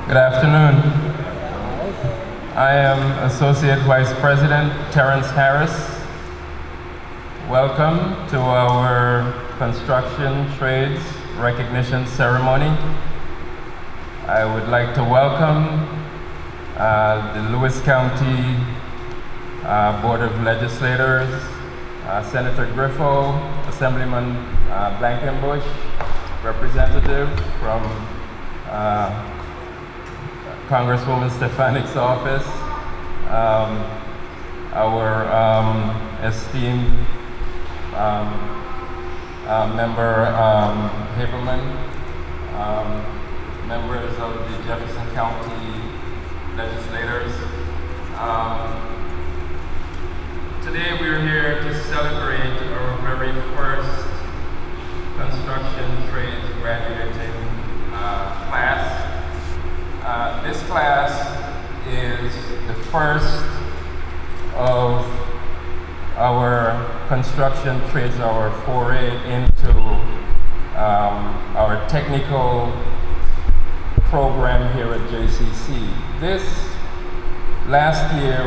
Good afternoon. I am Associate Vice President Terrence Harris. Welcome to our Construction Trades Recognition Ceremony. I would like to welcome the Lewis County Board of Legislators, Senator Griffo, Assemblyman Blankenbush, representative from Congresswoman Stefanik's office, our esteemed member Haberman, members of the Jefferson County legislators. Today we're here to celebrate our very first construction trades graduating class. This class is the first of our construction trades, our foray into our technical program here at JCC. This last year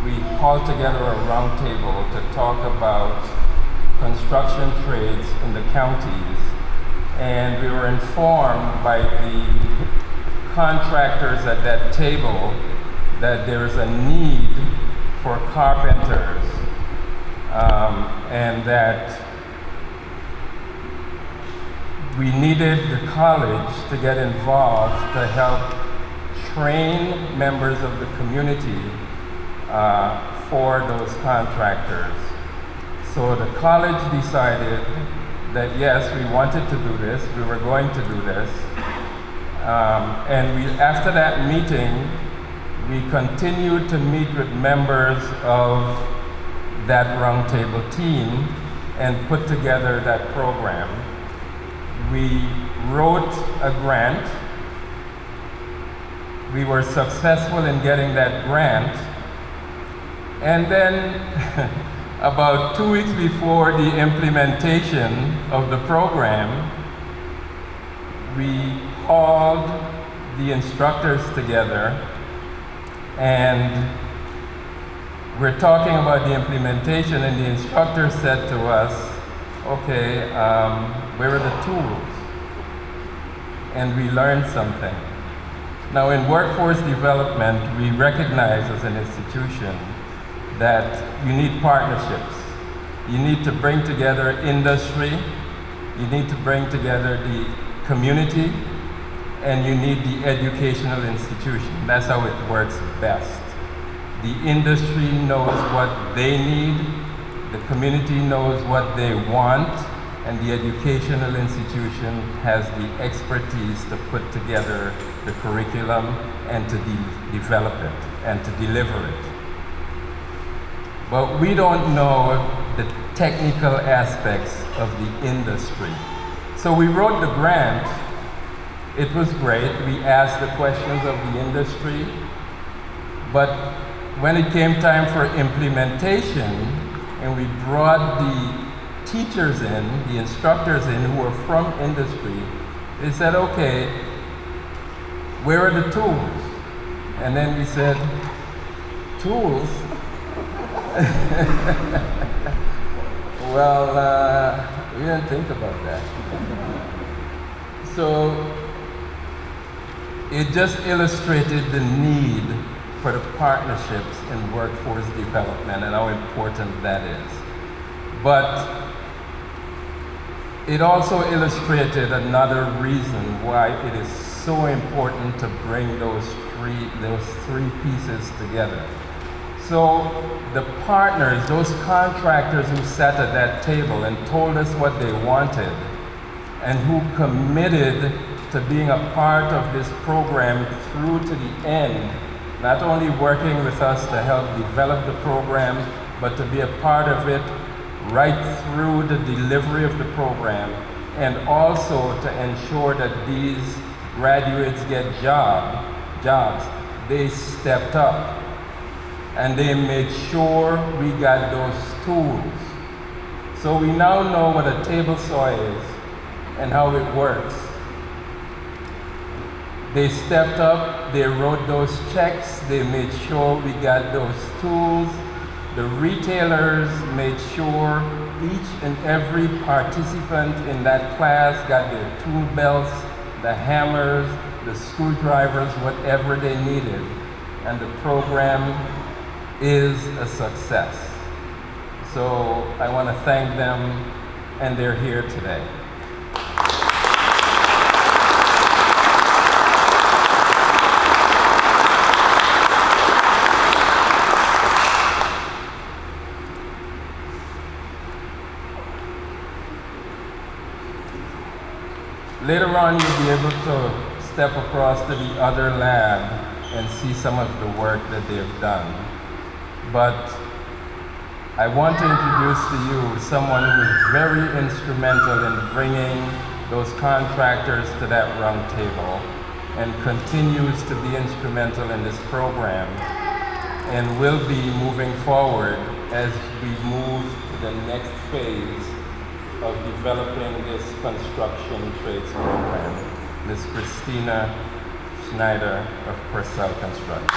we called together a roundtable to talk about construction trades in the counties, and we were informed by the contractors at that table that there is a need for carpenters, and that we needed the college to get involved to help train members of the community for those contractors. So the college decided that yes, we wanted to do this, we were going to do this. And after that meeting, we continued to meet with members of that roundtable team and put together that program. We wrote a grant. We were successful in getting that grant. And then about 2 weeks before the implementation of the program, we called the instructors together, and we're talking about the implementation, and the instructor said to us, okay, where are the tools? And we learned something. Now in workforce development, we recognize as an institution that you need partnerships. You need to bring together industry, you need to bring together the community, and you need the educational institution. That's how it works best. The industry knows what they need, the community knows what they want, and the educational institution has the expertise to put together the curriculum and to develop it and to deliver it. But we don't know the technical aspects of the industry. So we wrote the grant. It was great. We asked the questions of the industry. But when it came time for implementation, and we brought the teachers in, the instructors in who were from industry, they said, okay, where are the tools? And then we said, tools? Well, we didn't think about that. So it just illustrated the need for the partnerships in workforce development and how important that is. But it also illustrated another reason why it is so important to bring those three pieces together. So the partners, those contractors who sat at that table and told us what they wanted and who committed to being a part of this program through to the end, not only working with us to help develop the program, but to be a part of it right through the delivery of the program, and also to ensure that these graduates get jobs. They stepped up and they made sure we got those tools. So we now know what a table saw is and how it works. They stepped up, they wrote those checks, they made sure we got those tools. The retailers made sure each and every participant in that class got their tool belts, the hammers, the screwdrivers, whatever they needed. And the program is a success. So I want to thank them, and they're here today. Later on, you'll be able to step across to the other lab and see some of the work that they've done. But I want to introduce to you someone who is very instrumental in bringing those contractors to that round table and continues to be instrumental in this program and will be moving forward as we move to the next phase of developing this construction trades program, Ms. Christina Schneider of Purcell Construction.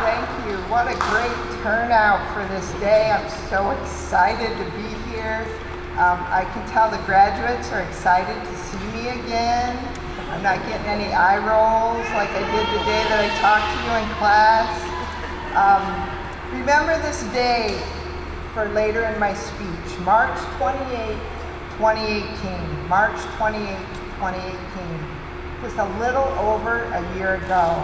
Thank you. What a great turnout for this day. I'm so excited to be here. I can tell the graduates are excited to see me again. I'm not getting any eye rolls like I did the day that I talked to you in class. Remember this day for later in my speech, March 28, 2018. March 28, 2018. Just a little over a year ago.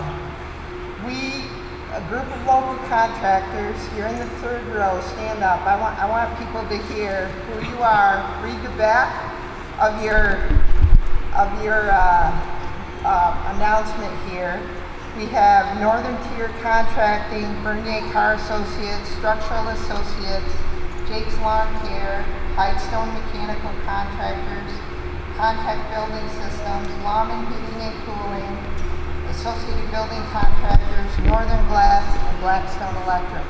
We, a group of local contractors, you're in the third row, stand up. I want people to hear who you are. Read the back of your announcement here. We have Northern Tier Contracting, Bernier Car Associates, Structural Associates, Jake's Lawn Care, Hidestone Mechanical Contractors, Contact Building Systems, Lawman Heating and Cooling, Associated Building Contractors, Northern Glass, and Blackstone Electric.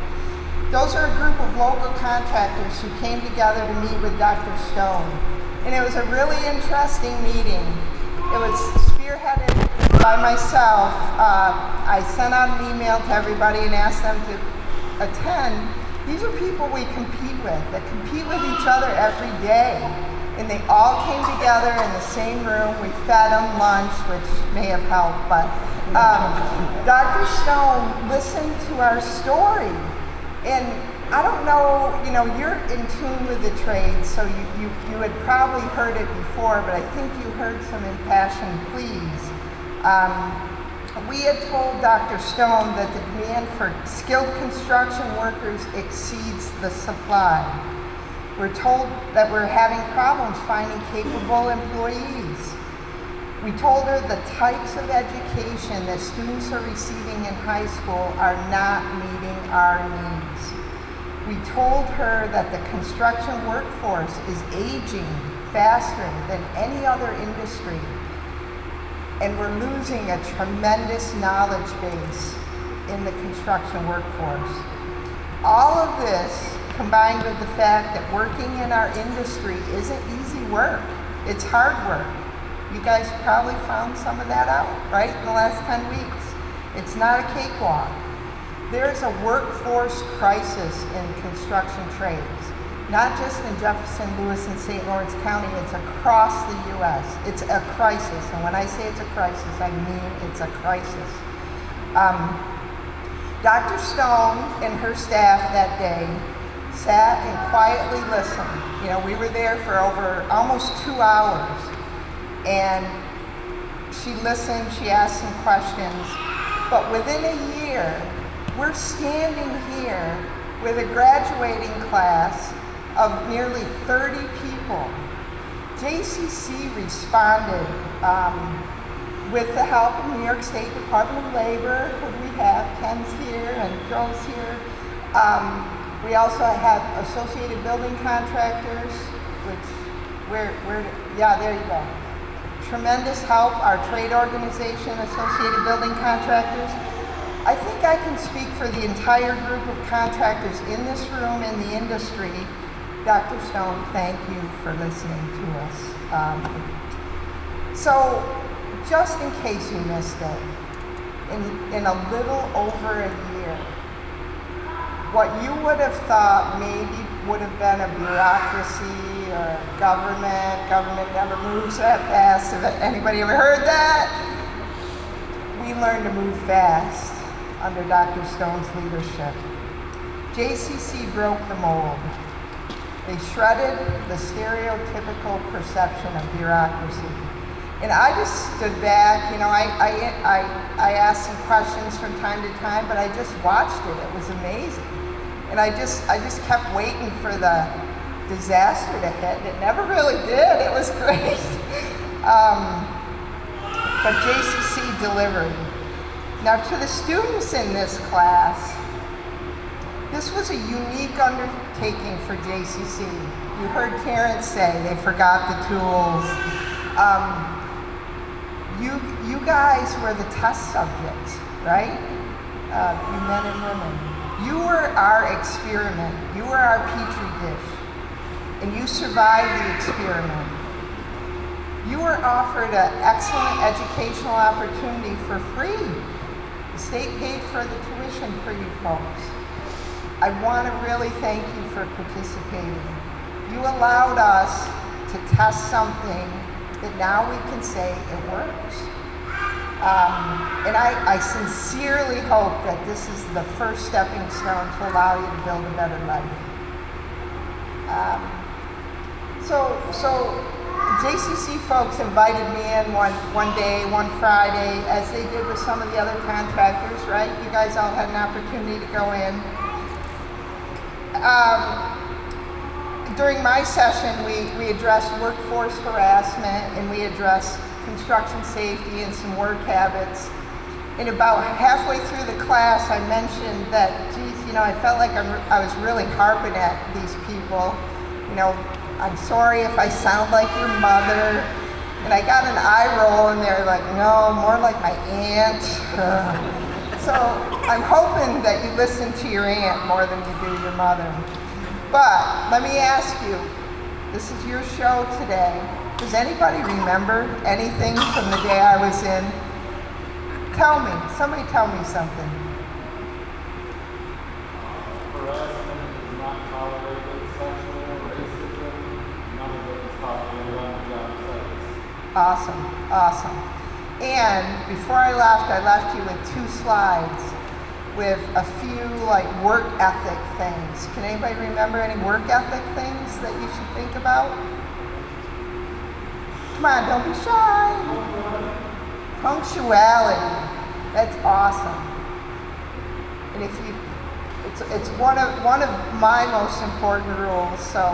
Those are a group of local contractors who came together to meet with Dr. Stone. And it was a really interesting meeting. It was spearheaded by myself. I sent out an email to everybody and asked them to attend. These are people we compete with, that compete with each other every day. And they all came together in the same room. We fed them lunch, which may have helped, but Dr. Stone listened to our story. And I don't know, you're in tune with the trades, so you had probably heard it before, but I think you heard some impassioned pleas. We had told Dr. Stone that the demand for skilled construction workers exceeds the supply. We're told that we're having problems finding capable employees. We told her the types of education that students are receiving in high school are not meeting our needs. We told her that the construction workforce is aging faster than any other industry, and we're losing a tremendous knowledge base in the construction workforce. All of this, combined with the fact that working in our industry isn't easy work, it's hard work. You guys probably found some of that out, right, in the last 10 weeks. It's not a cakewalk. There's a workforce crisis in construction trades, not just in Jefferson, Lewis, and St. Lawrence County, it's across the U.S. It's a crisis, and when I say it's a crisis, I mean it's a crisis. Dr. Stone and her staff that day sat and quietly listened. We were there for over almost 2 hours, and she listened, she asked some questions, but within a year, we're standing here with a graduating class of nearly 30 people. JCC responded with the help of New York State Department of Labor, who we have, Ken's here and Joe's here. We also have Associated Building Contractors, yeah, there you go. Tremendous help, our trade organization, Associated Building Contractors. I think I can speak for the entire group of contractors in this room in the industry Dr. Stone, thank you for listening to us. So, just in case you missed it, in a little over a year, what you would have thought maybe would have been a bureaucracy or government never moves that fast. Have anybody ever heard that? We learned to move fast under Dr. Stone's leadership. JCC broke the mold. They shredded the stereotypical perception of bureaucracy. And I just stood back, I asked some questions from time to time, but I just watched it. It was amazing. And I just kept waiting for the disaster to hit. It never really did. It was great. But JCC delivered. Now, to the students in this class, this was a unique undertaking for JCC. You heard Karen say they forgot the tools. You guys were the test subjects, right? You men and women. You were our experiment. You were our petri dish. And you survived the experiment. You were offered an excellent educational opportunity for free. The state paid for the tuition for you folks. I want to really thank you for participating. You allowed us to test something that now we can say it works. And I sincerely hope that this is the first stepping stone to allow you to build a better life. So JCC folks invited me in one day, one Friday, as they did with some of the other contractors, right? You guys all had an opportunity to go in. During my session, we addressed workforce harassment and we addressed construction safety and some work habits. And about halfway through the class, I mentioned that, geez, I felt like I was really harping at these people. I'm sorry if I sound like your mother. And I got an eye roll and they're like, no, more like my aunt. So I'm hoping that you listen to your aunt more than you do your mother. But let me ask you, this is your show today. Does anybody remember anything from the day I was in? Tell me, somebody tell me something. Harassment is not tolerated, sexual racism, none of it is tolerated on the job sites. Awesome. And before I left you with 2 slides with a few work ethic things. Can anybody remember any work ethic things that you should think about? Come on, don't be shy. Punctuality. That's awesome. And it's one of my most important rules. So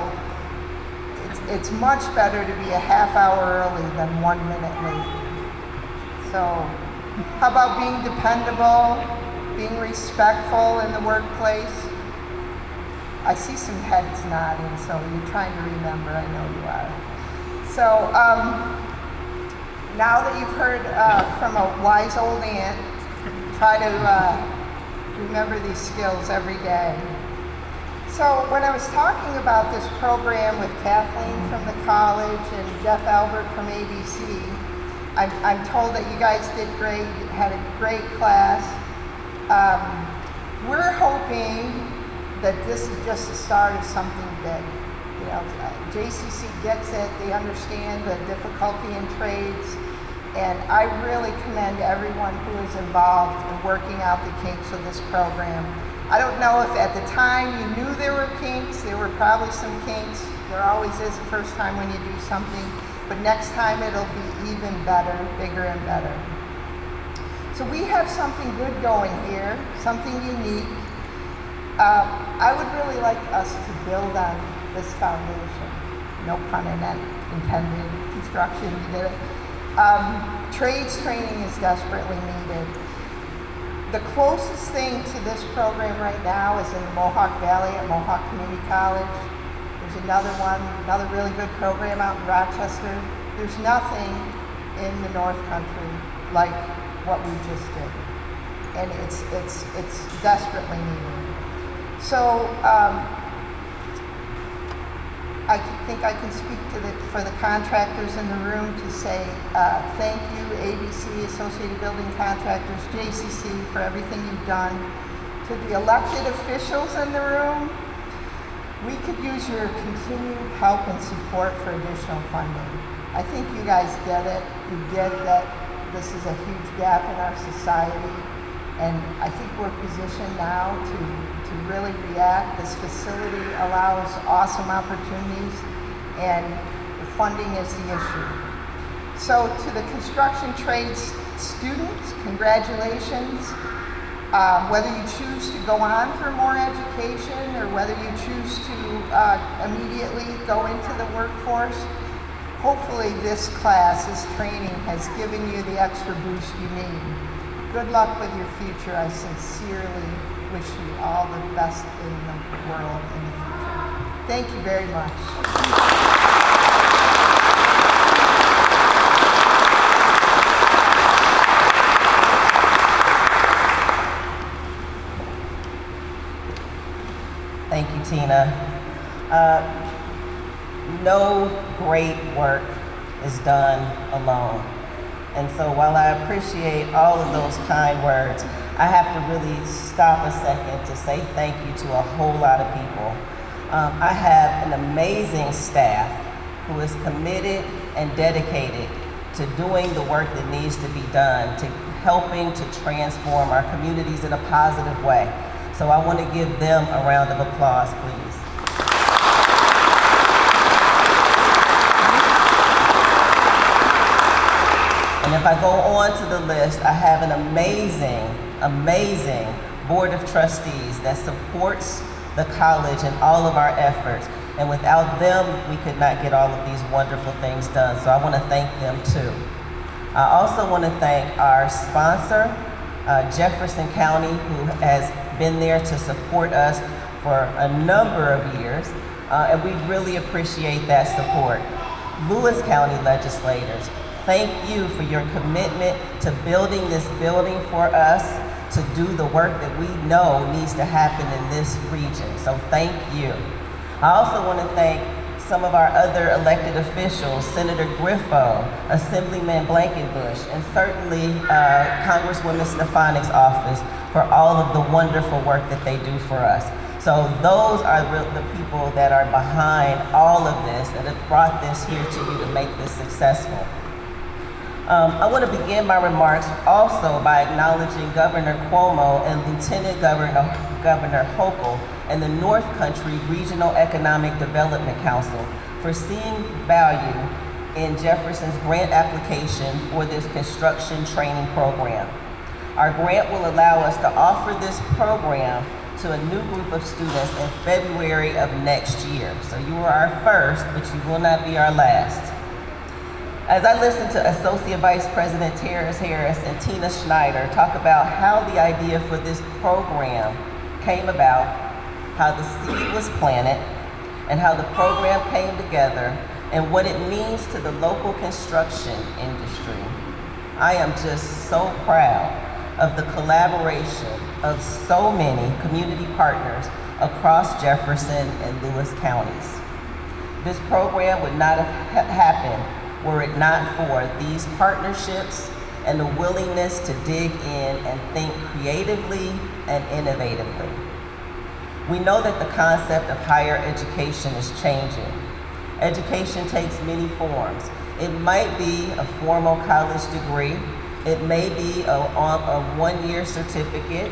it's much better to be a half hour early than 1 minute late. So how about being dependable, being respectful in the workplace? I see some heads nodding, so you're trying to remember. I know you are. So now that you've heard from a wise old aunt, try to remember these skills every day. So when I was talking about this program with Kathleen from the college and Jeff Albert from ABC, I'm told that you guys did great, had a great class. We're hoping that this is just the start of something big. JCC gets it, they understand the difficulty in trades, and I really commend everyone who is involved in working out the kinks of this program. I don't know if at the time you knew there were kinks, there were probably some kinks. There always is the first time when you do something, but next time it'll be even better, bigger and better. So we have something good going here, something unique. I would really like us to build on this foundation. No pun intended, construction, you did it. Trades training is desperately needed. The closest thing to this program right now is in the Mohawk Valley at Mohawk Community College. There's another really good program out in Rochester. There's nothing in the North Country like what we just did. And it's desperately needed. So think I can speak for the contractors in the room to say thank you, ABC, Associated Building Contractors, JCC, for everything you've done. To the elected officials in the room, we could use your continued help and support for additional funding. I think you guys get it. You get that this is a huge gap in our society, and I think we're positioned now to really react. This facility allows awesome opportunities, and the funding is the issue. So to the construction trades students, congratulations. Whether you choose to go on for more education or whether you choose to immediately go into the workforce, hopefully this class, this training has given you the extra boost you need. Good luck with your future. I sincerely wish you all the best in the world in the future. Thank you very much. Thank you, Tina. No great work is done alone. And so while I appreciate all of those kind words, I have to really stop a second to say thank you to a whole lot of people. I have an amazing staff who is committed and dedicated to doing the work that needs to be done, to helping to transform our communities in a positive way. So I want to give them a round of applause, please. And if I go on to the list, I have an amazing board of trustees that supports the college and all of our efforts. And without them, we could not get all of these wonderful things done. So I want to thank them too. I also want to thank our sponsor, Jefferson County, who has been there to support us for a number of years, and we really appreciate that support. Lewis County legislators, thank you for your commitment to building this building for us to do the work that we know needs to happen in this region, so thank you. I also want to thank some of our other elected officials, Senator Griffo, Assemblyman Blankenbush, and certainly Congresswoman Stefanik's office for all of the wonderful work that they do for us. So those are the people that are behind all of this, that have brought this here to you to make this successful. I want to begin my remarks also by acknowledging Governor Cuomo and Lieutenant Governor Hochul and the North Country Regional Economic Development Council for seeing value in Jefferson's grant application for this construction training program. Our grant will allow us to offer this program to a new group of students in February of next year. So you are our first, but you will not be our last. As I listened to Associate Vice President Terrace Harris and Tina Schneider talk about how the idea for this program came about, how the seed was planted, and how the program came together, and what it means to the local construction industry, I am just so proud of the collaboration of so many community partners across Jefferson and Lewis counties. This program would not have happened were it not for these partnerships and the willingness to dig in and think creatively and innovatively. We know that the concept of higher education is changing. Education takes many forms. It might be a formal college degree. It may be a one-year certificate.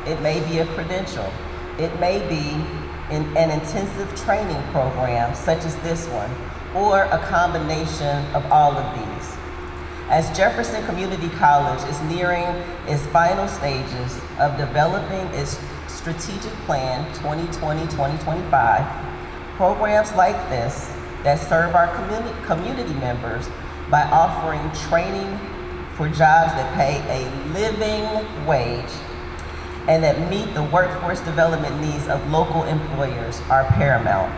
It may be a credential. It may be an intensive training program such as this one, or a combination of all of these. As Jefferson Community College is nearing its final stages of developing its strategic plan 2020-2025, programs like this that serve our community members by offering training for jobs that pay a living wage and that meet the workforce development needs of local employers are paramount.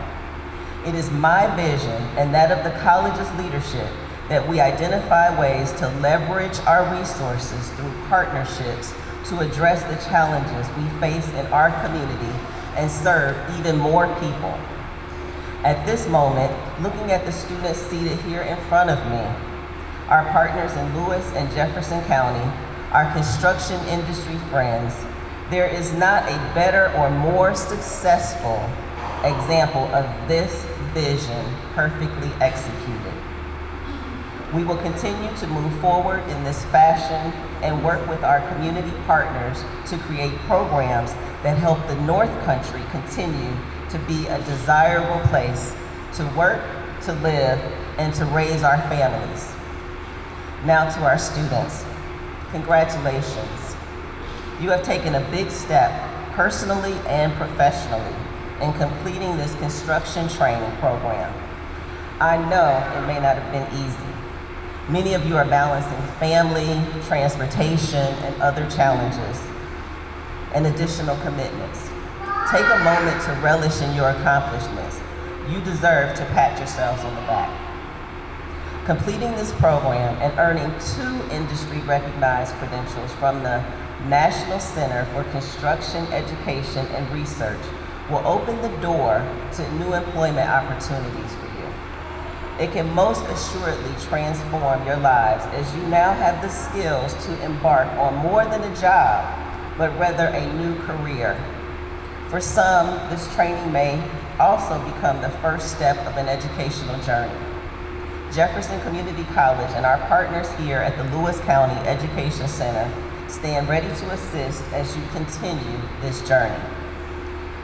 It is my vision and that of the college's leadership that we identify ways to leverage our resources through partnerships to address the challenges we face in our community and serve even more people. At this moment, looking at the students seated here in front of me, our partners in Lewis and Jefferson County, our construction industry friends, there is not a better or more successful example of this vision perfectly executed. We will continue to move forward in this fashion and work with our community partners to create programs that help the North Country continue to be a desirable place to work, to live, and to raise our families. Now to our students, congratulations. You have taken a big step personally and professionally in completing this construction training program. I know it may not have been easy. Many of you are balancing family, transportation, and other challenges, and additional commitments. Take a moment to relish in your accomplishments. You deserve to pat yourselves on the back. Completing this program and earning 2 industry-recognized credentials from the National Center for Construction Education and Research will open the door to new employment opportunities for you. It can most assuredly transform your lives as you now have the skills to embark on more than a job, but rather a new career. For some, this training may also become the first step of an educational journey. Jefferson Community College and our partners here at the Lewis County Education Center stand ready to assist as you continue this journey.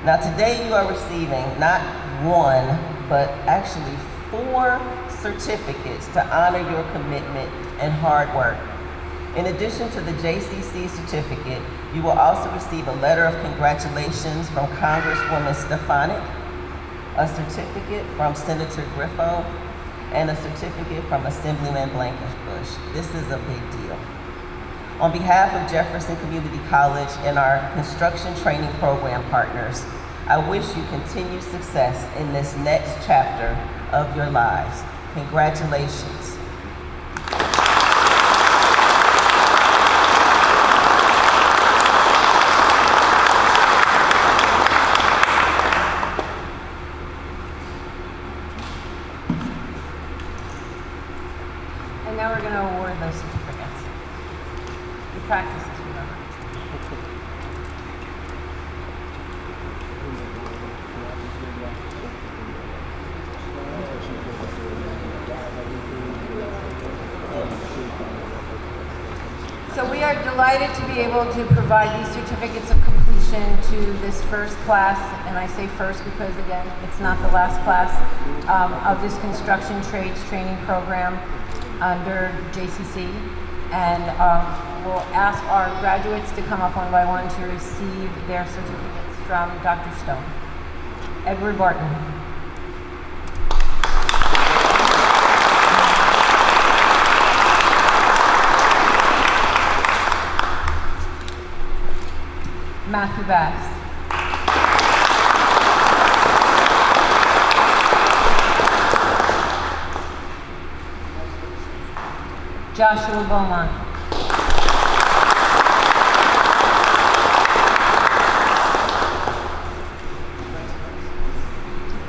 Now today you are receiving not 1, but actually 4 certificates to honor your commitment and hard work. In addition to the JCC certificate, you will also receive a letter of congratulations from Congresswoman Stefanik, a certificate from Senator Griffo, and a certificate from Assemblyman Blankenbush. This is a big deal. On behalf of Jefferson Community College and our construction training program partners, I wish you continued success in this next chapter of your lives. Congratulations. And now we're going to award those certificates. You practice this, remember. So we are delighted to be able to provide these certificates of completion to this first class, and I say first because, again, it's not the last class of this construction trades training program under JCC, and we'll ask our graduates to come up one by one to receive their certificates from Dr. Stone. Edward Barton. Matthew Bass. Joshua Beaumont.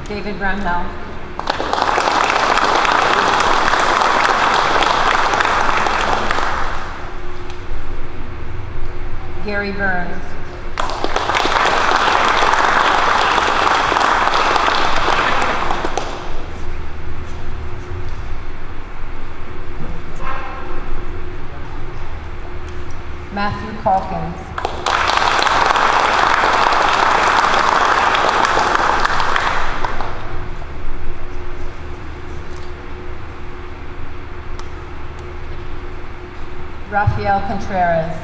David Bramhell. Gary Burns. Matthew Calkins. Rafael Contreras.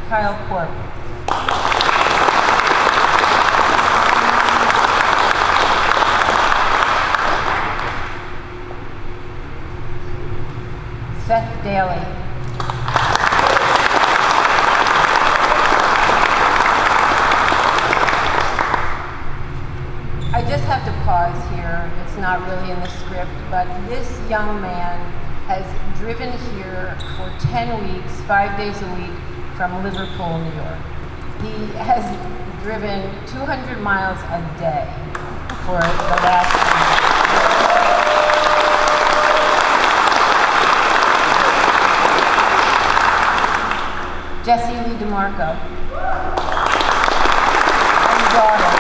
Kyle Corp. Seth Daly. I just have to pause here. It's not really in the script, but this young man has driven here for 10 weeks, 5 days a week from Liverpool, New York. He has driven 200 miles a day for the last year. Jesse Lee DeMarco. And daughter.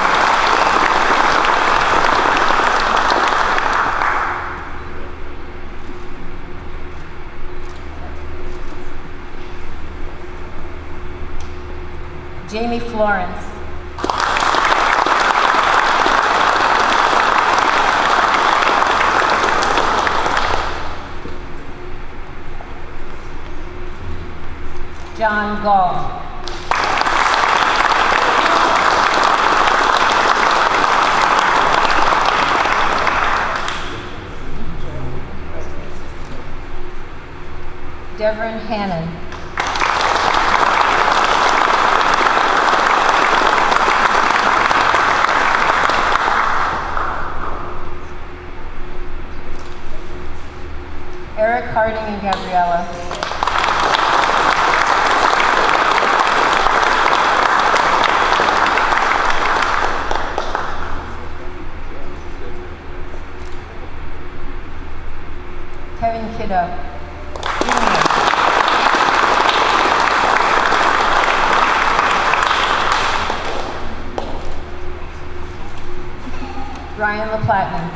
Jamie Florence. John Galt. Devon Hannon. Eric Harding and Gabriella. Kevin Kiddo. Brian LaPlatney.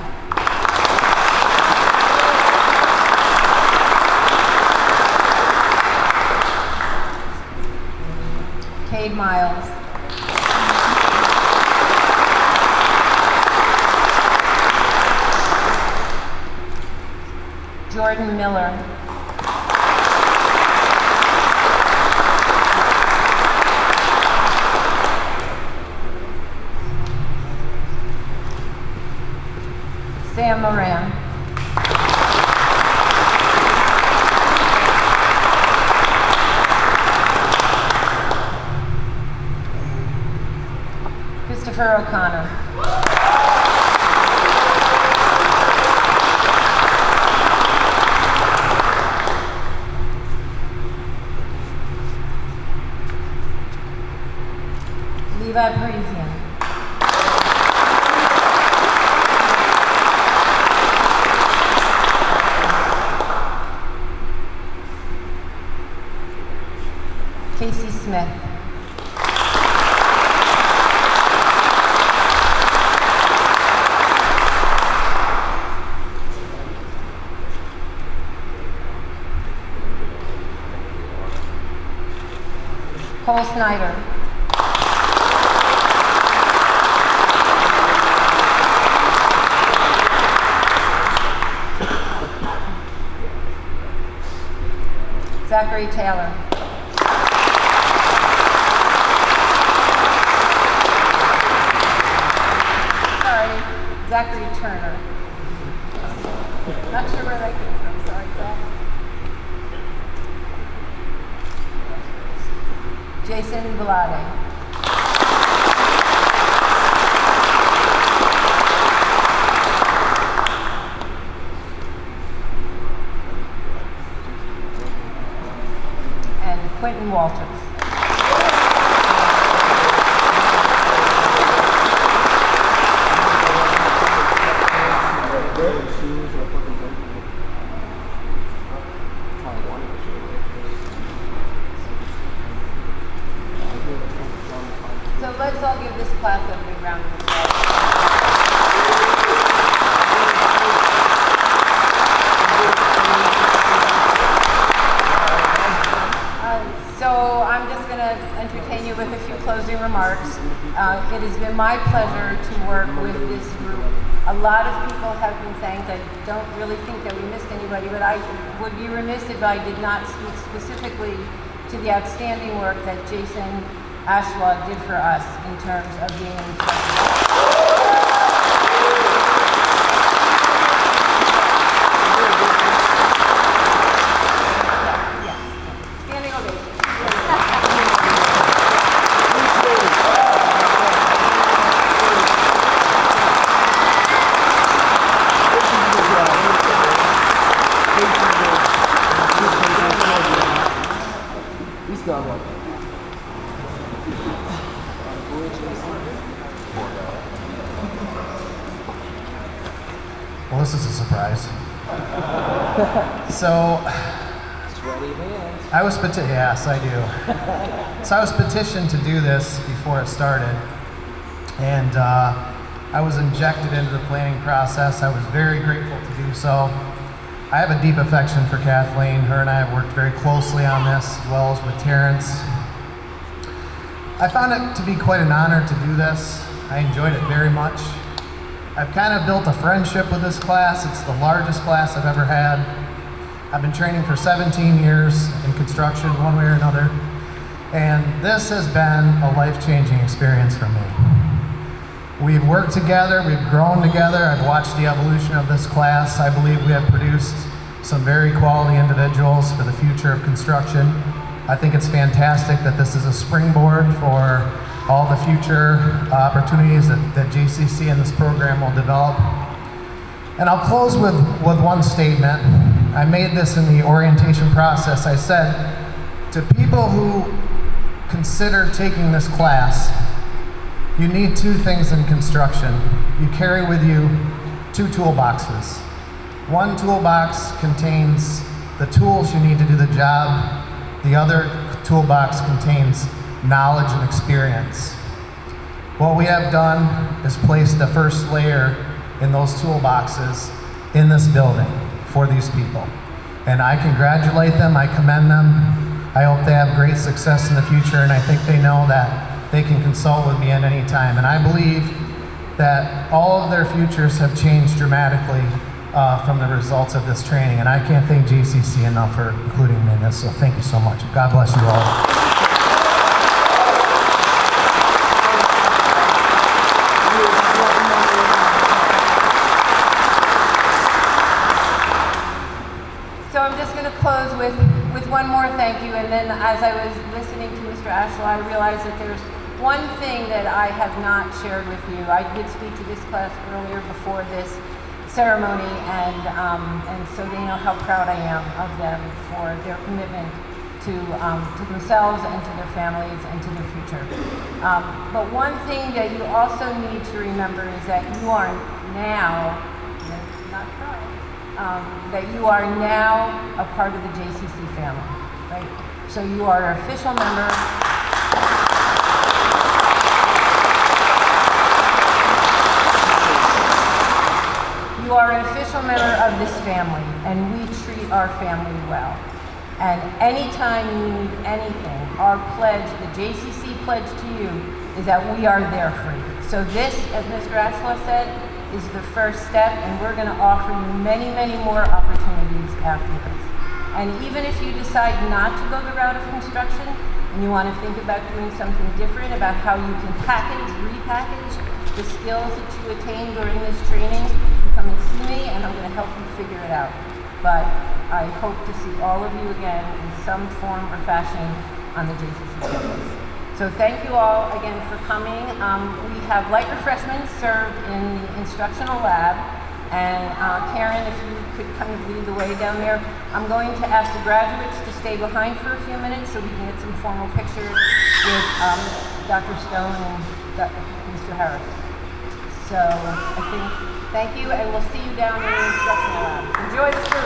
Cade Miles. Jordan Miller. Sam Moran. Christopher O'Connor. Levi Parisian. Casey Smith. Cole Snyder. Zachary Taylor. Sorry, Zachary Turner. Not sure where that came from. Sorry, Zach. Jason Vlade. And Quentin Walters. So let's all give this class a big round of applause. So I'm just going to entertain you with a few closing remarks. It has been my pleasure to work with this group. A lot of people have been thanked. I don't really think that we missed anybody, but I would be remiss if I did not speak specifically to the outstanding work that Jason Ashlaw did for us in terms of being an instructor. Standing ovation. Thank you. Well, this is a surprise. So, I was yes, I do. So I was petitioned to do this before it started, and I was injected into the planning process. I was very grateful to do so. I have a deep affection for Kathleen. Her and I have worked very closely on this, as well as with Terrence. I found it to be quite an honor to do this. I enjoyed it very much. I've kind of built a friendship with this class. It's the largest class I've ever had. I've been training for 17 years in construction, one way or another, and this has been a life-changing experience for me. We've worked together, we've grown together, I've watched the evolution of this class. I believe we have produced some very quality individuals for the future of construction. I think it's fantastic that this is a springboard for all the future opportunities that JCC and this program will develop. And I'll close with one statement. I made this in the orientation process. I said, to people who consider taking this class, you need two things in construction. You carry with you two toolboxes. One toolbox contains the tools you need to do the job. The other toolbox contains knowledge and experience. What we have done is placed the first layer in those toolboxes in this building for these people. And I congratulate them, I commend them. I hope they have great success in the future, and I think they know that they can consult with me at any time. And I believe that all of their futures have changed dramatically from the results of this training. And I can't thank JCC enough for including me in this, so thank you so much. God bless you all. So I'm just going to close with one more thank you, and then as I was listening to Mr. Ashlaw, I realized that there's one thing that I have not shared with you. I did speak to this class earlier before this ceremony, and so they know how proud I am of them for their commitment to themselves and to their families and to their future. But one thing that you also need to remember is that you are now, not proud, that you are now a part of the JCC family, right? So you are an official member. You are an official member of this family, and we treat our family well. And anytime you need anything, our pledge, the JCC pledge to you, is that we are there for you. So this, as Mr. Ashlaw said, is the first step, and we're going to offer you many, many more opportunities after this. And even if you decide not to go the route of construction, and you want to think about doing something different, about how you can repackage the skills that you attain during this training, you come and see me, and I'm going to help you figure it out. But I hope to see all of you again in some form or fashion on the JCC campus. So thank you all again for coming. We have light refreshments served in the instructional lab. And Karen, if you could kind of lead the way down there. I'm going to ask the graduates to stay behind for a few minutes so we can get some formal pictures with Dr. Stone and Mr. Harris. So I think, thank you, and we'll see you down in the instructional lab. Enjoy the service.